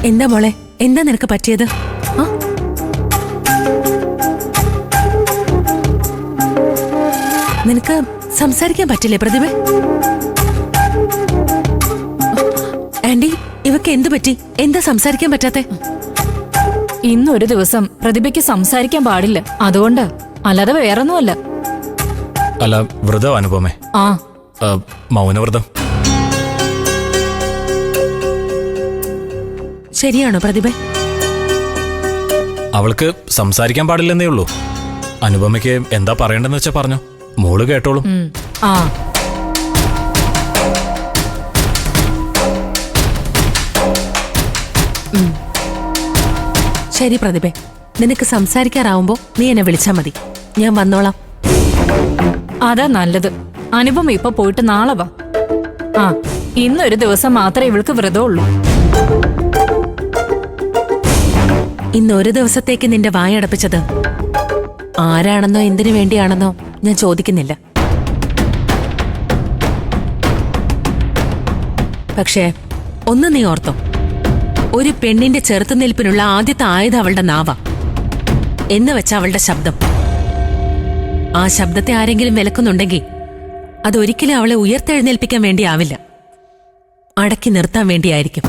എന്താ മോളെ, എന്താ നിനക്ക് പറ്റിയത്? നിനക്ക് സംസാരിക്കാൻ പറ്റില്ലേ പ്രതിഭ? ആന്റി, ഇവക്ക് എന്തു പറ്റി? എന്താ സംസാരിക്കാൻ പറ്റാത്തെ? ഇന്നൊരു ദിവസം പ്രതിഭയ്ക്ക് സംസാരിക്കാൻ പാടില്ല, അതുകൊണ്ട്. അല്ലാതെ വേറൊന്നുമല്ല. അല്ല, വ്രതം അനുപമേ? ആ, മൗനവ്രതം. ശരിയാണോ പ്രതിഭ? അവൾക്ക് സംസാരിക്കാൻ പാടില്ലെന്നേ ഉള്ളൂ. അനുപമയ്ക്ക് എന്താ പറയണ്ടെന്ന് വെച്ചാ പറഞ്ഞോ, മോള് കേട്ടോളൂ. ആ. ശരി പ്രതിഭ, നിനക്ക് സംസാരിക്കാറാവുമ്പോ നീ എന്നെ വിളിച്ചാ മതി, ഞാൻ വന്നോളാം. അതാ നല്ലത്. അനുപമ ഇപ്പൊ പോയിട്ട് നാളെ വാ. ആ, ഇന്നൊരു ദിവസം മാത്രമേ ഇവൾക്ക് വ്രതമുള്ളൂ. ഇന്ന് ഒരു ദിവസത്തേക്ക് നിന്റെ വായടപ്പിച്ചത് ആരാണെന്നോ എന്തിനു വേണ്ടിയാണെന്നോ ഞാൻ ചോദിക്കുന്നില്ല. പക്ഷേ ഒന്ന് നീ ഓർത്തോ, ഒരു പെണ്ണിന്റെ ചെറുത്തുനിൽപ്പിനുള്ള ആദ്യത്തെ ആയുധം അവളുടെ നാവ. എന്ന് വെച്ച അവളുടെ ശബ്ദം. ആ ശബ്ദത്തെ ആരെങ്കിലും വിലക്കുന്നുണ്ടെങ്കിൽ അതൊരിക്കലും അവളെ ഉയർത്തെഴുന്നേൽപ്പിക്കാൻ വേണ്ടിയാവില്ല, അടക്കി നിർത്താൻ വേണ്ടിയായിരിക്കും.